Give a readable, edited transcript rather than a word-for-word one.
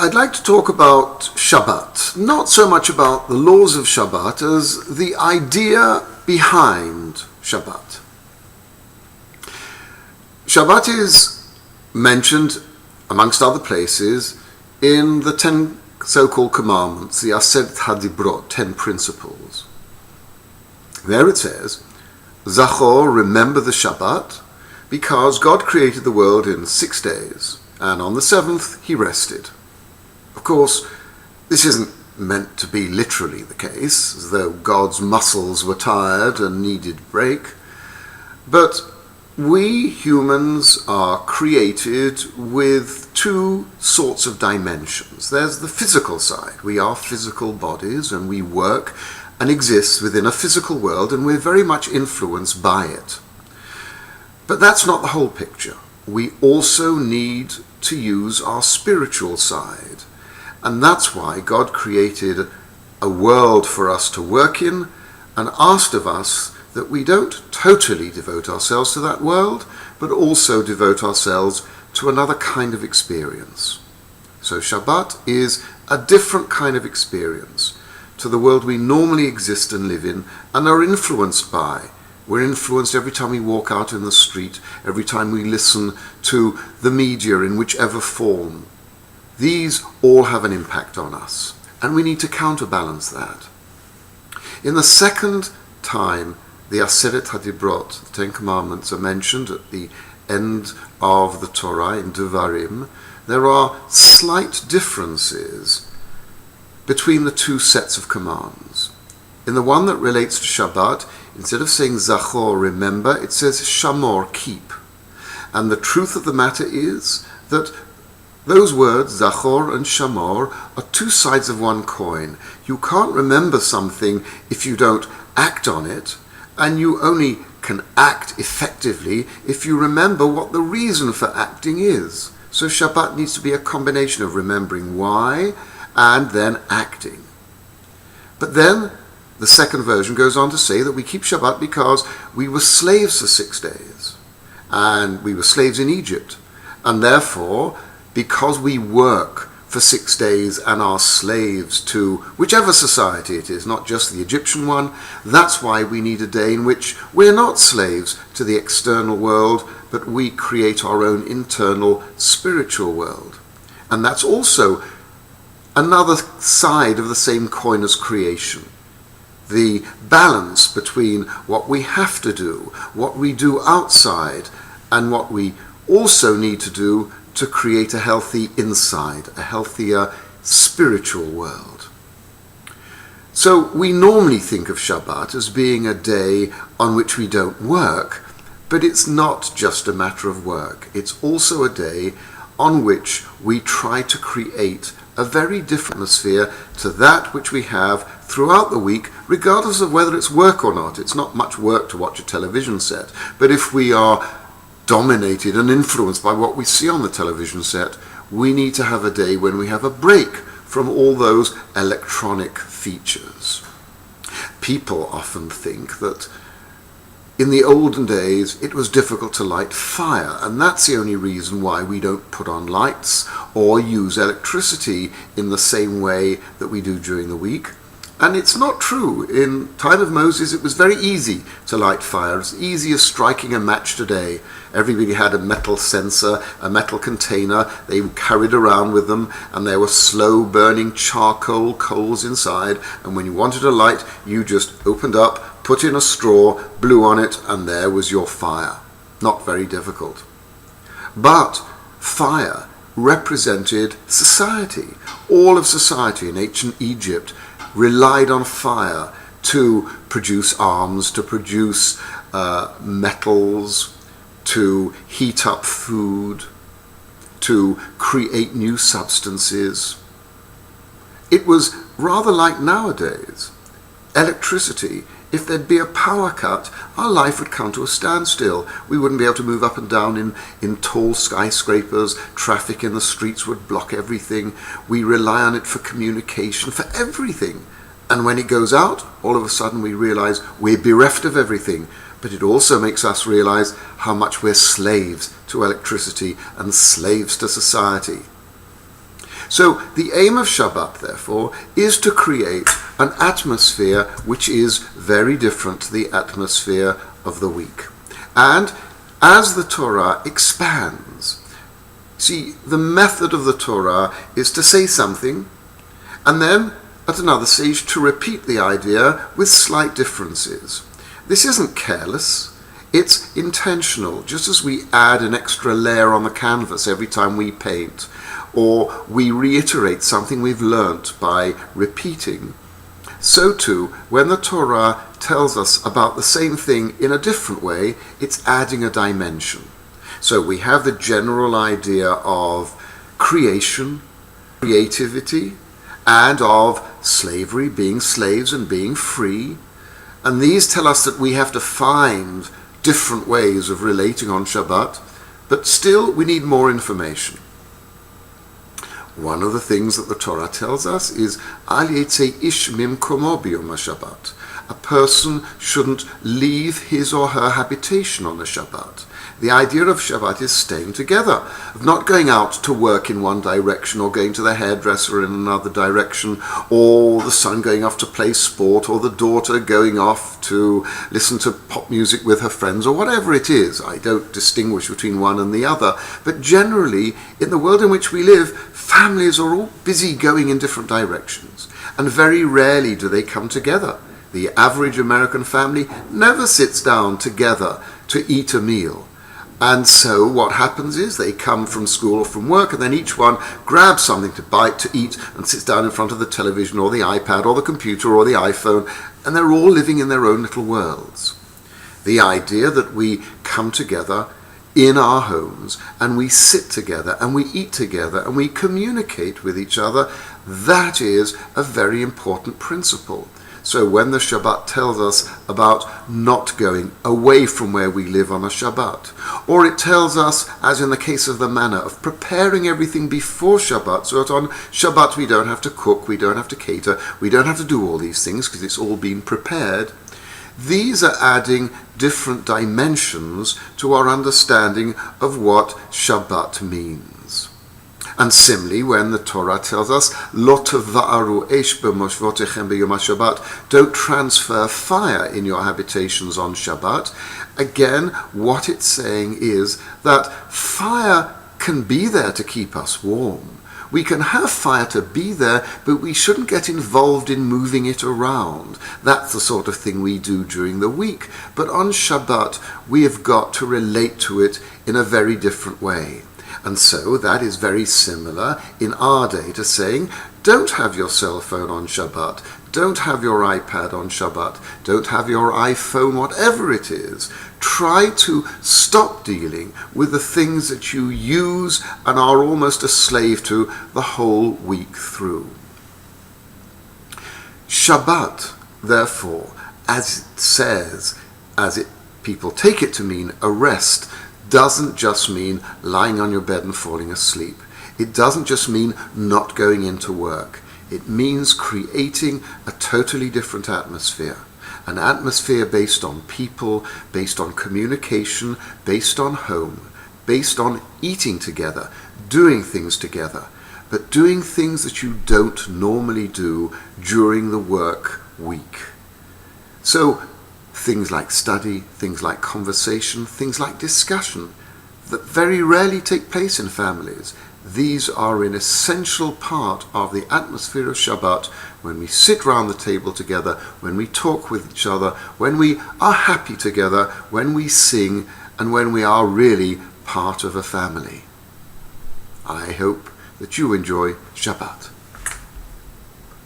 I'd like to talk about Shabbat, not so much about the laws of Shabbat as the idea behind Shabbat. Shabbat is mentioned, amongst other places, in the 10 so-called commandments, the Aseret HaDibrot, 10 principles. There it says, Zachor, remember the Shabbat, because God created the world in 6 days, and on the 7th he rested. Of course, this isn't meant to be literally the case, as though God's muscles were tired and needed a break, but we humans are created with 2 sorts of dimensions. There's the physical side. We are physical bodies and we work and exist within a physical world, and we're very much influenced by it. But that's not the whole picture. We also need to use our spiritual side. And that's why God created a world for us to work in and asked of us that we don't totally devote ourselves to that world, but also devote ourselves to another kind of experience. So Shabbat is a different kind of experience to the world we normally exist and live in and are influenced by. We're influenced every time we walk out in the street, every time we listen to the media in whichever form. These all have an impact on us, and we need to counterbalance that. In the second time, the Aseret HaDibrot, the 10 Commandments, are mentioned at the end of the Torah in Devarim. There are slight differences between the 2 sets of commands. In the one that relates to Shabbat, instead of saying Zachor, remember, it says Shamor, keep. And the truth of the matter is that those words, Zachor and Shamor, are 2 sides of one coin. You can't remember something if you don't act on it, and you only can act effectively if you remember what the reason for acting is. So Shabbat needs to be a combination of remembering why and then acting. But then the second version goes on to say that we keep Shabbat because we were slaves for 6 days, and we were slaves in Egypt, and therefore, because we work for 6 days and are slaves to whichever society it is, not just the Egyptian one, that's why we need a day in which we're not slaves to the external world, but we create our own internal spiritual world. And that's also another side of the same coin as creation. The balance between what we have to do, what we do outside, and what we also need to do to create a healthy inside, a healthier spiritual world. So we normally think of Shabbat as being a day on which we don't work, but it's not just a matter of work. It's also a day on which we try to create a very different atmosphere to that which we have throughout the week, regardless of whether it's work or not. It's not much work to watch a television set, but if we are dominated and influenced by what we see on the television set, we need to have a day when we have a break from all those electronic features. People often think that in the olden days it was difficult to light fire, and that's the only reason why we don't put on lights or use electricity in the same way that we do during the week. And it's not true. In time of Moses, it was very easy to light fire. It's easy as striking a match today. Everybody had a metal censer, a metal container they carried around with them, and there were slow-burning charcoal coals inside, and when you wanted a light, you just opened up, put in a straw, blew on it, and there was your fire. Not very difficult. But fire represented society. All of society in ancient Egypt relied on fire to produce arms, to produce metals, to heat up food, to create new substances. It was rather like nowadays. Electricity, if there'd be a power cut, our life would come to a standstill. We wouldn't be able to move up and down in tall skyscrapers. Traffic in the streets would block everything. We rely on it for communication, for everything. And when it goes out, all of a sudden we realize we're bereft of everything. But it also makes us realize how much we're slaves to electricity and slaves to society. So the aim of Shabbat, therefore, is to create an atmosphere which is very different to the atmosphere of the week. And as the Torah expands, see, the method of the Torah is to say something, and then at another stage to repeat the idea with slight differences. This isn't careless, it's intentional, just as we add an extra layer on the canvas every time we paint, or we reiterate something we've learnt by repeating. So too, when the Torah tells us about the same thing in a different way, it's adding a dimension. So we have the general idea of creation, creativity, and of slavery, being slaves and being free. And these tell us that we have to find different ways of relating on Shabbat, but still we need more information. One of the things that the Torah tells us is Al yetzei ish mimkomo biyom HaShabbat. A person shouldn't leave his or her habitation on the Shabbat. The idea of Shabbat is staying together, of not going out to work in one direction or going to the hairdresser in another direction, or the son going off to play sport, or the daughter going off to listen to pop music with her friends, or whatever it is. I don't distinguish between one and the other, but generally, in the world in which we live, families are all busy going in different directions, and very rarely do they come together. The average American family never sits down together to eat a meal. And so what happens is they come from school or from work, and then each one grabs something to bite, to eat, and sits down in front of the television or the iPad or the computer or the iPhone, and they're all living in their own little worlds. The idea that we come together in our homes, and we sit together, and we eat together, and we communicate with each other, that is a very important principle. So when the Shabbat tells us about not going away from where we live on a Shabbat, or it tells us, as in the case of the manna, of preparing everything before Shabbat, so that on Shabbat we don't have to cook, we don't have to cater, we don't have to do all these things because it's all been prepared, these are adding different dimensions to our understanding of what Shabbat means. And similarly, when the Torah tells us, Lo teva'aru esh b'moshvotechem b'yom HaShabbat, don't transfer fire in your habitations on Shabbat, again, what it's saying is that fire can be there to keep us warm. We can have fire to be there, but we shouldn't get involved in moving it around. That's the sort of thing we do during the week. But on Shabbat, we have got to relate to it in a very different way. And so that is very similar in our day to saying, don't have your cell phone on Shabbat, don't have your iPad on Shabbat, don't have your iPhone, whatever it is. Try to stop dealing with the things that you use and are almost a slave to the whole week through. Shabbat, therefore, as it says, people take it to mean a rest, doesn't just mean lying on your bed and falling asleep. It doesn't just mean not going into work. It means creating a totally different atmosphere. An atmosphere based on people, based on communication, based on home, based on eating together, doing things together, but doing things that you don't normally do during the work week. So, things like study, things like conversation, things like discussion that very rarely take place in families. These are an essential part of the atmosphere of Shabbat when we sit round the table together, when we talk with each other, when we are happy together, when we sing, and when we are really part of a family. I hope that you enjoy Shabbat.